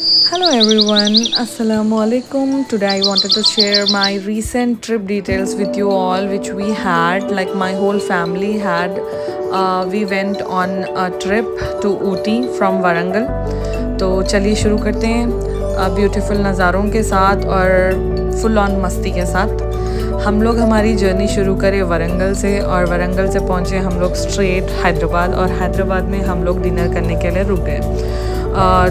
Hello everyone, Assalamu alaikum. Today I wanted to share my recent trip details with you all, which we had, like my whole family had. We went on a trip to Ooty from Warangal. तो चलिए शुरू करते हैं beautiful नज़ारों के साथ और full on मस्ती के साथ। हम लोग हमारी जर्नी शुरू करें वरंगल से और वरंगल से पहुँचे हम लोग स्ट्रेट हैदराबाद और हैदराबाद में हम लोग डिनर करने के लिए रुक गए।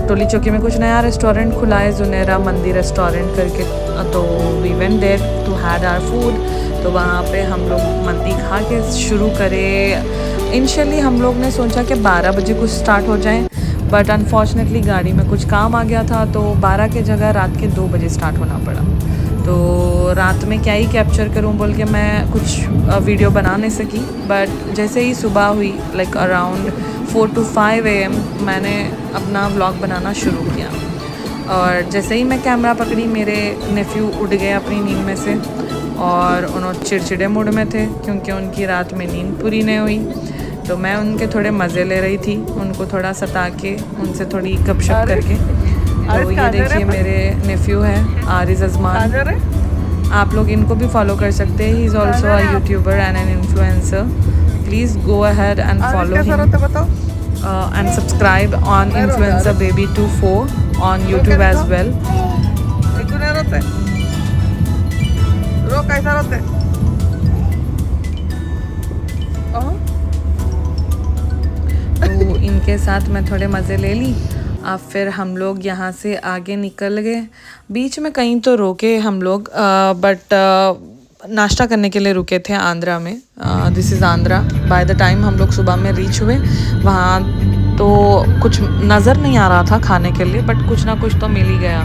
टोली चौकी में कुछ नया रेस्टोरेंट खुला है, जुनेरा मंदिर रेस्टोरेंट करके, तो we went there to had our food. तो वहाँ पे हम लोग मंदी खा के शुरू करे। इनिशियली हम लोग ने सोचा कि 12 बजे कुछ स्टार्ट हो जाए, बट अनफॉर्चुनेटली गाड़ी में कुछ काम आ गया था, तो 12 के जगह रात के 2 बजे स्टार्ट होना पड़ा। तो रात में क्या ही कैप्चर करूं बोल के मैं कुछ वीडियो बना नहीं सकी, बट जैसे ही सुबह हुई लाइक अराउंड 4 to 5 AM मैंने अपना व्लॉग बनाना शुरू किया। और जैसे ही मैं कैमरा पकड़ी मेरे नेफ्यू उठ गए अपनी नींद में से और उन्होंने चिड़चिड़े मूड में थे क्योंकि उनकी रात में नींद पूरी नहीं हुई। तो मैं उनके थोड़े मज़े ले रही थी, उनको थोड़ा सता के उनसे थोड़ी गपशप करके। तो ये देखिए मेरे नेफ्यू हैं आरिज़ अज़मान, आप लोग इनको भी फॉलो कर सकते हैं। He is also a YouTuber and an influencer. Please go ahead and follow him and subscribe on Influencer Baby 24 on YouTube as well. तो इनके साथ मैं थोड़े मज़े ले ली। अब फिर हम लोग यहाँ से आगे निकल गए। बीच में कहीं तो रोके हम लोग, बट नाश्ता करने के लिए रुके थे आंध्रा में। This is Andhra. By the time हम लोग सुबह में रीच हुए वहाँ, तो कुछ नज़र नहीं आ रहा था खाने के लिए, बट कुछ ना कुछ तो मिल ही गया।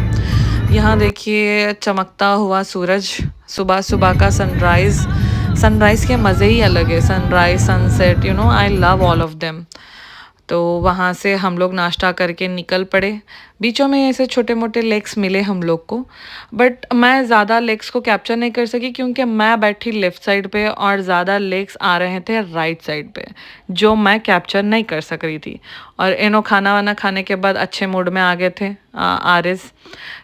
यहाँ देखिए चमकता हुआ सूरज, सुबह सुबह का सनराइज़ के मज़े ही अलग है। Sunrise, sunset, you know I love all of them. तो वहाँ से हम लोग नाश्ता करके निकल पड़े। बीचों में ऐसे छोटे मोटे लेक्स मिले हम लोग को, बट मैं ज़्यादा लेक्स को कैप्चर नहीं कर सकी क्योंकि मैं बैठी लेफ़्ट साइड पे और ज़्यादा लेक्स आ रहे थे राइट साइड पे, जो मैं कैप्चर नहीं कर सक रही थी। और इनो खाना वाना खाने के बाद अच्छे मूड में आ गए थे आरिस।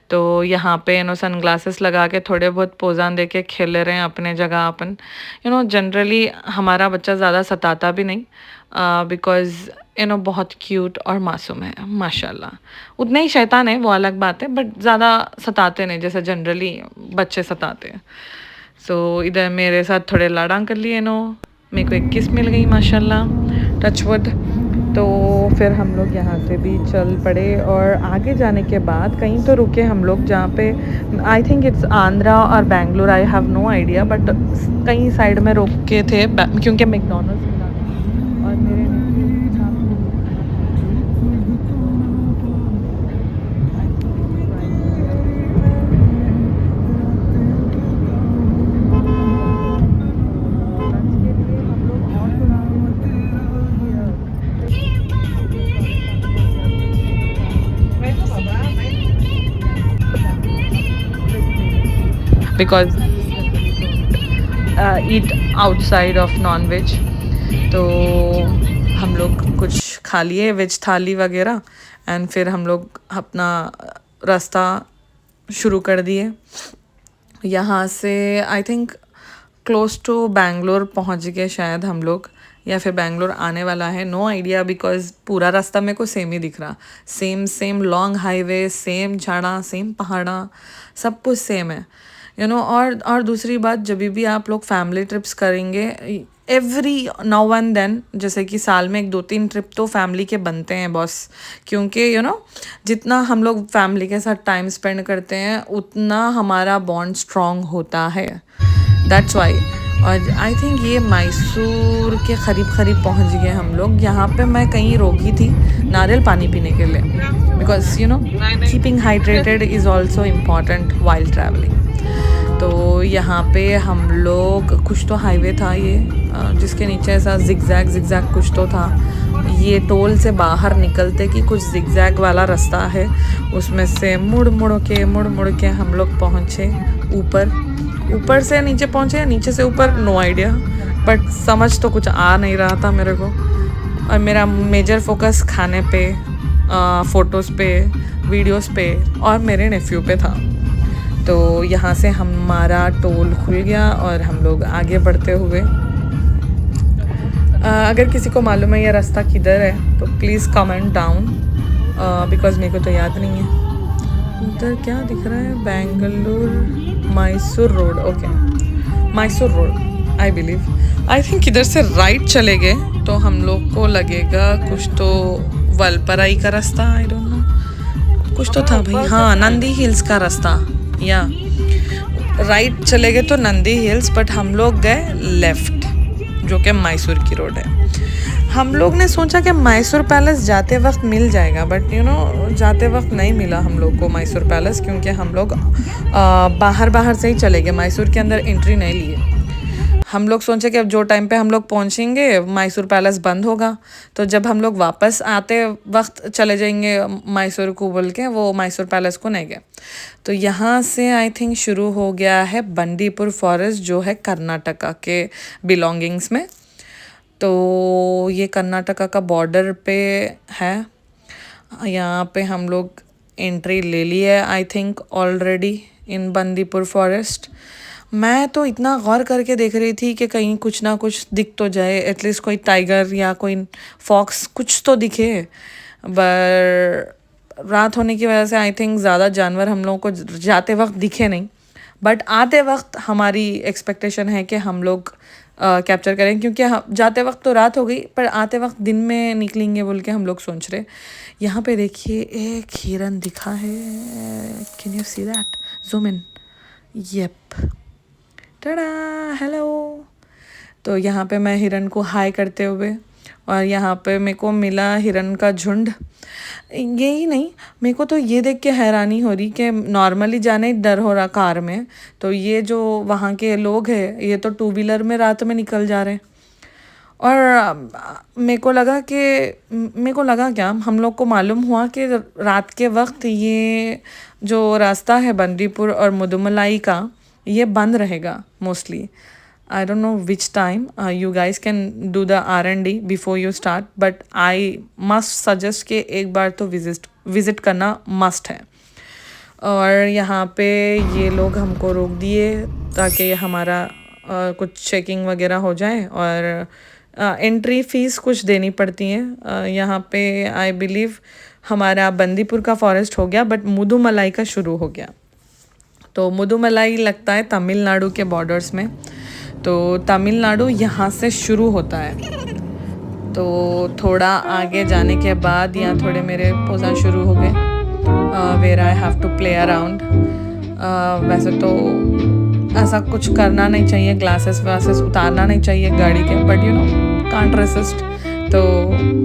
तो यहाँ पे इनो सनग्लासेस लगा के थोड़े बहुत पोजान दे के खेल रहे हैं अपने जगह अपन। यू नो जनरली हमारा बच्चा ज़्यादा सताता भी नहीं, बिकॉज़ यू नो बहुत क्यूट और मासूम है माशाल्लाह। उतने ही शैतान है वो अलग बात है, बट ज़्यादा सताते नहीं जैसे जनरली बच्चे सताते हैं। सो इधर मेरे साथ थोड़े लाडां कर लिए नो, मेरे को एक किस मिल गई माशाल्लाह, टचवुड। तो फिर हम लोग यहाँ से भी चल पड़े और आगे जाने के बाद कहीं तो रुके हम लोग जहाँ पे आई थिंक इट्स आंध्रा और Bangalore, I have no idea, but कहीं साइड में रोक के थे क्योंकि मैकडॉनल्ड्स मिला था और मेरे because eat outside of non veg. तो हम लोग कुछ खा लिए वेज थाली वगैरह एंड फिर हम लोग अपना रास्ता शुरू कर दिए। यहाँ से I think close to Bangalore पहुँच गए शायद हम लोग, या फिर बेंगलोर आने वाला है, नो आइडिया, बिकॉज पूरा रास्ता मेरे को सेम ही दिख रहा। सेम लॉन्ग हाईवे, सेम झाड़ा, सेम पहाड़ा, सब कुछ सेम है, यू नो। और दूसरी बात, जब भी आप लोग फैमिली ट्रिप्स करेंगे एवरी नाउ एंड देन, जैसे कि साल में 1-2-3 ट्रिप तो फैमिली के बनते हैं बॉस, क्योंकि यू नो जितना हम लोग फैमिली के साथ टाइम स्पेंड करते हैं उतना हमारा बॉन्ड स्ट्रॉन्ग होता है, दैट्स वाई। और आई थिंक ये मैसूर के करीब पहुंच गए हम लोग। यहाँ पे मैं कहीं रोकी थी नारियल पानी पीने के लिए, because you know keeping hydrated is also important while travelling. तो यहाँ पे हम लोग, कुछ तो हाईवे था ये, जिसके नीचे ऐसा जिगजैग कुछ तो था। ये टोल से बाहर निकलते कि कुछ जिगजैग वाला रास्ता है, उसमें से मुड़ मुड़ के हम लोग पहुँचे ऊपर से नीचे पहुँचे, नीचे से ऊपर, नो आइडिया, बट समझ तो कुछ आ नहीं रहा था मेरे को। और मेरा मेजर फोकस खाने पे, फ़ोटोज़ पे, वीडियोस पे और मेरे नेफ्यू पे था। तो यहाँ से हमारा टोल खुल गया और हम लोग आगे बढ़ते हुए, अगर किसी को मालूम है ये रास्ता किधर है तो प्लीज़ कमेंट डाउन, बिकॉज़ मेरे को तो याद नहीं है। उधर क्या दिख रहा है, Bengaluru Mysore road, okay Mysore road I believe. I think इधर से राइट चले गए तो हम लोग को लगेगा कुछ तो वलपराई का रास्ता, आई डोंट नो कुछ तो था भाई, हाँ नंदी हिल्स का रास्ता, या राइट चले गए तो नंदी हिल्स, बट हम लोग गए लेफ़्ट जो कि मैसूर की रोड है। हम लोग ने सोचा कि मैसूर पैलेस जाते वक्त मिल जाएगा, बट यू नो जाते वक्त नहीं मिला हम लोग को मैसूर पैलेस, क्योंकि हम लोग बाहर से ही चले गए, मैसूर के अंदर एंट्री नहीं लिए। हम लोग सोचे कि अब जो टाइम पे हम लोग पहुंचेंगे मैसूर पैलेस बंद होगा, तो जब हम लोग वापस आते वक्त चले जाएंगे मैसूर को बोल के, वो मैसूर पैलेस को नहीं गए। तो यहाँ से आई थिंक शुरू हो गया है बंदीपुर फॉरेस्ट, जो है कर्नाटका के बिलोंगिंग्स में। तो ये कर्नाटका का बॉर्डर पे है। यहाँ पे हम लोग एंट्री ले ली है I think already in Bandipur forest. मैं तो इतना गौर करके देख रही थी कि कहीं कुछ ना कुछ दिख तो जाए, एटलीस्ट कोई टाइगर या कोई फॉक्स कुछ तो दिखे, पर रात होने की वजह से आई थिंक ज़्यादा जानवर हम लोगों को जाते वक्त दिखे नहीं, बट आते वक्त हमारी एक्सपेक्टेशन है कि हम लोग कैप्चर करें, क्योंकि जाते वक्त तो रात हो गई पर आते वक्त दिन में निकलेंगे बोल के हम लोग सोच रहे। यहाँ पे देखिए एक हिरन दिखा है, can you see that, zoom in, Yelp टडा hello. तो यहाँ पे मैं हिरन को हाई करते हुए, और यहाँ पे मेरे को मिला हिरन का झुंड। यही नहीं, मेरे को तो ये देख के हैरानी हो रही कि नॉर्मली जाने डर हो रहा कार में, तो ये जो वहाँ के लोग हैं ये तो टू व्हीलर में रात में निकल जा रहे हैं। और मेरे को लगा क्या, हम लोग को मालूम हुआ कि रात के वक्त ये जो रास्ता है बंदीपुर और मुदुमलाई का, ये बंद रहेगा mostly. I don't know which time. You guys can do the R&D before you start, but I must suggest कि एक बार तो विज़िट करना मस्ट है। और यहाँ पे ये लोग हमको रोक दिए ताकि हमारा कुछ चेकिंग वगैरह हो जाए, और एंट्री फ़ीस कुछ देनी पड़ती है। यहाँ पे आई बिलीव हमारा बंदीपुर का फॉरेस्ट हो गया, बट मुदुमलाई का शुरू हो गया। तो मुदुमलाई लगता है तमिलनाडु के बॉर्डर्स में, तो तमिलनाडु यहाँ से शुरू होता है। तो थोड़ा आगे जाने के बाद यहाँ थोड़े मेरे पोज़ा शुरू हो गए, where I have to play around. वैसे तो ऐसा कुछ करना नहीं चाहिए, ग्लासेस वासेस उतारना नहीं चाहिए गाड़ी के, but you know can't resist. तो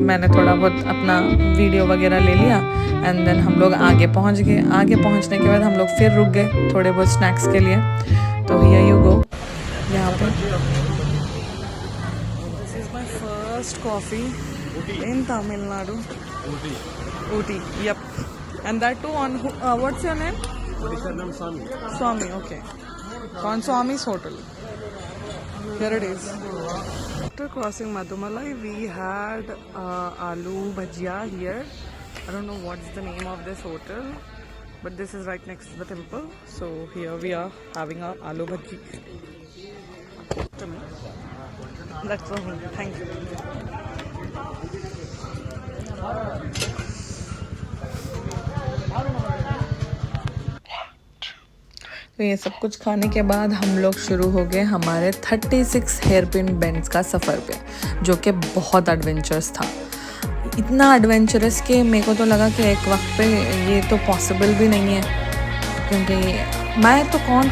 मैंने थोड़ा बहुत अपना वीडियो वगैरह ले लिया, एंड देन हम लोग आगे पहुँच गए। आगे पहुँचने के बाद हम लोग फिर रुक गए थोड़े बहुत स्नैक्स के लिए। तो हियर यू गो, यहाँ पे this is my first coffee in Tamil Nadu, Ooty, yup, and that too on what's your name? Swami, okay, on Swami's hotel. Here it is. After crossing Madumalai, we had aloo bhajia here. I don't know what's the name of this hotel, but this is right next to the temple. So here we are having our aloo bhaji. That's for me. Thank you. तो ये सब कुछ खाने के बाद हम लोग शुरू हो गए हमारे 36 हेयरपिन बेंड्स का सफ़र पे, जो कि बहुत एडवेंचरस था। इतना एडवेंचरस कि मेरे को तो लगा कि एक वक्त पे ये तो पॉसिबल भी नहीं है, क्योंकि मैं तो कौन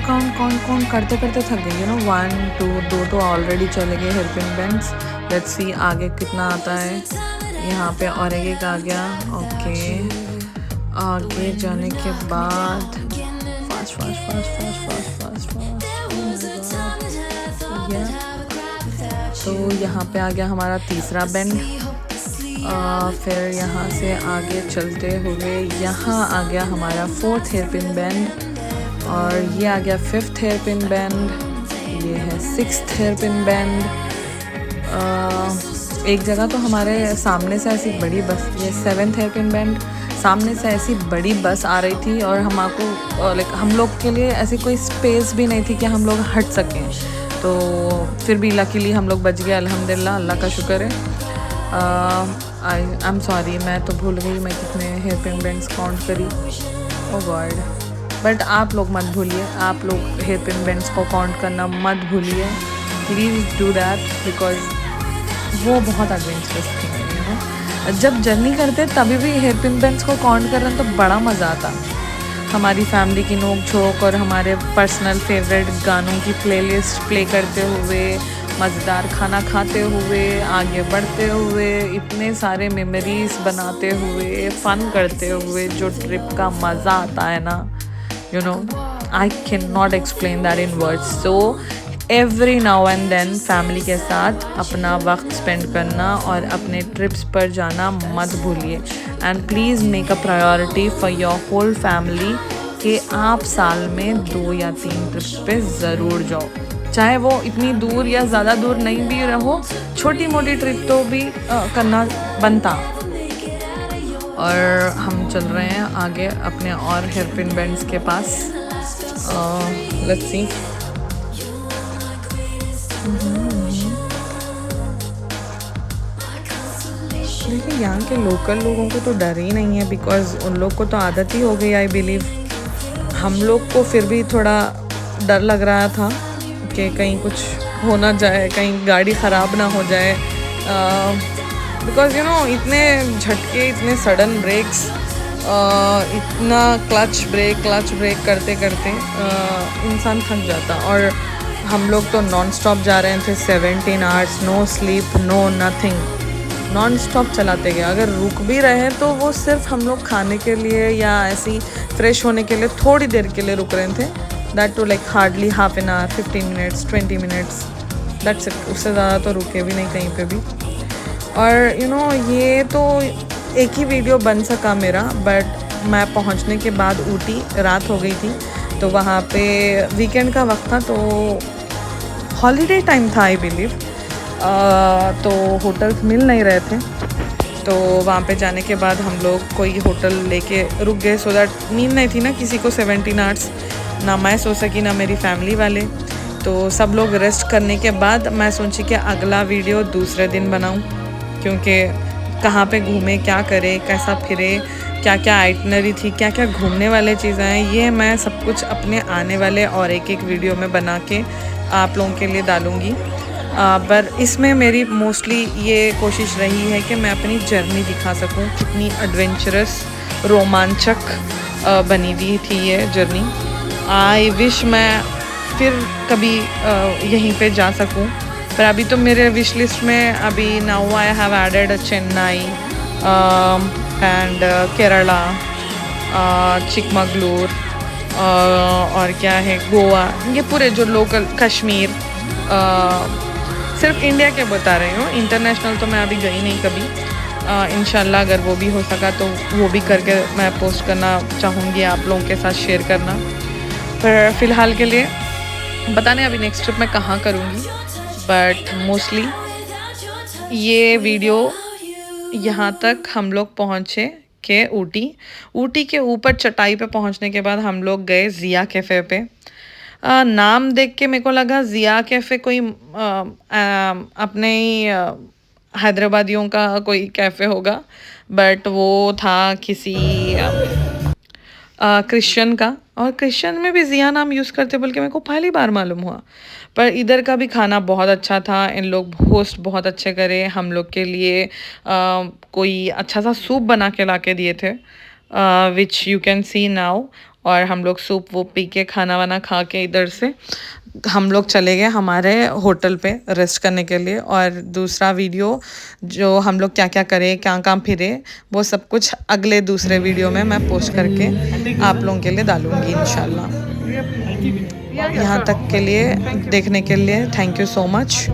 करते थक गई, यू नो। 1 2 2 तो ऑलरेडी चले गए हेयरपिन बेंड्स। लेट्स सी आगे कितना आता है। यहाँ पे और एक आ गया, ओके। आगे जाने के बाद फास्ट, तो यहाँ पे आ गया हमारा तीसरा बेंड। फिर यहाँ से आगे चलते हुए यहाँ आ गया हमारा 4th हेयरपिन बेंड, और ये आ गया 5th हेयरपिन बेंड, ये है 6th हेयरपिन बेंड। एक जगह तो हमारे सामने से ऐसी बड़ी बस, ये 7th हेयरपिन बेंड। सामने से ऐसी बड़ी बस आ रही थी और हमको लाइक हम लोग के लिए ऐसी कोई स्पेस भी नहीं थी कि हम लोग हट सकें। तो फिर भी लकीली हम लोग बच गए, अल्हम्दुलिल्लाह, अल्लाह का शुक्र है। आई एम सॉरी, मैं तो भूल गई मैं कितने हेयर पिन बैंड्स काउंट करी। ओह गॉड। बट आप लोग मत भूलिए, आप लोग हेयर पिन बैंड्स को काउंट करना मत भूलिए, प्लीज़ डू दैट, बिकॉज वो बहुत एडवेंचरस थी। जब जर्नी करते तभी भी हेयर पिन बैंड्स को काउंट करना तो बड़ा मज़ा आता। हमारी फैमिली की नोक झोंक और हमारे पर्सनल फेवरेट गानों की प्लेलिस्ट प्ले करते हुए, मज़ेदार खाना खाते हुए, आगे बढ़ते हुए, इतने सारे मेमोरीज बनाते हुए, फ़न करते हुए, जो ट्रिप का मज़ा आता है ना, you know, I can not explain that in words. So every now and then family के साथ अपना वक्त स्पेंड करना और अपने ट्रिप्स पर जाना मत भूलिए। And please make a priority for your whole family कि आप साल में 2 या 3 ट्रिप्स पे ज़रूर जाओ, चाहे वो इतनी दूर या ज़्यादा दूर नहीं भी रहो, छोटी मोटी ट्रिप तो भी करना बनता। और हम चल रहे हैं आगे अपने और हेयर पिन बैंड्स के पास। Let's see. देखिए, यहाँ के लोकल लोगों को तो डर ही नहीं है, बिकॉज़ उन लोग को तो आदत ही हो गई, आई बिलीव। हम लोग को फिर भी थोड़ा डर लग रहा था कि कहीं कुछ हो ना जाए, कहीं गाड़ी ख़राब ना हो जाए, बिकॉज़ यू नो इतने झटके, इतने सडन ब्रेक्स, इतना क्लच ब्रेक करते करते इंसान थक जाता। और हम लोग तो नॉन स्टॉप जा रहे थे, 17 hours, no sleep, no nothing, non stop चलाते गए। अगर रुक भी रहे तो वो सिर्फ हम लोग खाने के लिए या ऐसी फ्रेश होने के लिए थोड़ी देर के लिए रुक रहे थे, that too like hardly half an hour, 15 minutes, 20 minutes, that's it. उससे ज़्यादा तो रुके भी नहीं कहीं पे भी। और यू नो ये तो एक ही वीडियो बन सका मेरा, बट मैं पहुंचने के बाद ऊटी रात हो गई थी, तो वहाँ पे वीकेंड का वक्त था, तो हॉलीडे टाइम था आई बिलीव। तो होटल्स मिल नहीं रहे थे, तो वहाँ पे जाने के बाद हम लोग कोई होटल लेके रुक गए, सो दैट नींद नहीं थी ना किसी को 17 आवर्स, ना मैं सो सकी ना मेरी फैमिली वाले। तो सब लोग रेस्ट करने के बाद मैं सोची कि अगला वीडियो दूसरे दिन बनाऊँ, क्योंकि कहाँ पे घूमे, क्या करे, कैसा फिरे, क्या क्या आइटनरी थी, क्या क्या घूमने वाले चीज़ें हैं, ये मैं सब कुछ अपने आने वाले और एक एक वीडियो में बना के आप लोगों के लिए डालूँगी। पर इसमें मेरी मोस्टली ये कोशिश रही है कि मैं अपनी जर्नी दिखा सकूं, कितनी एडवेंचरस, रोमांचक बनी हुई थी ये जर्नी। आई विश मैं फिर कभी यहीं पे जा सकूं, पर अभी तो मेरे विश लिस्ट में अभी now I have added Chennai and Kerala, Chikmagalur, और क्या है, गोवा, ये पूरे जो लोकल, कश्मीर, सिर्फ इंडिया के बता रही हूँ, इंटरनेशनल तो मैं अभी गई नहीं कभी। इंशाल्लाह अगर वो भी हो सका तो वो भी करके मैं पोस्ट करना चाहूँगी, आप लोगों के साथ शेयर करना। पर फ़िलहाल के लिए पता नहीं अभी नेक्स्ट ट्रिप मैं कहाँ करूँगी, बट मोस्टली ये वीडियो यहाँ तक हम लोग पहुँचे के ऊटी के ऊपर चटाई पे पहुँचने के बाद हम लोग गए ज़िया कैफ़े पे। नाम देख के मेरे को लगा ज़िया कैफ़े कोई अपने ही हैदराबादियों का कोई कैफ़े होगा, बट वो था किसी क्रिश्चियन का, और क्रिश्चियन में भी ज़िया नाम यूज़ करते बोल के मेरे को पहली बार मालूम हुआ। पर इधर का भी खाना बहुत अच्छा था, इन लोग होस्ट बहुत अच्छे करे, हम लोग के लिए कोई अच्छा सा सूप बना के ला के दिए थे, which you can see now. और हम लोग सूप वो पी के खाना वाना खा के इधर से हम लोग चले गए हमारे होटल पे रेस्ट करने के लिए। और दूसरा वीडियो जो हम लोग क्या क्या करे, कहाँ फिरे, वो सब कुछ अगले दूसरे वीडियो में मैं पोस्ट करके आप लोगों के लिए डालूँगी इंशाल्लाह। यहाँ तक के लिए देखने के लिए थैंक यू सो मच।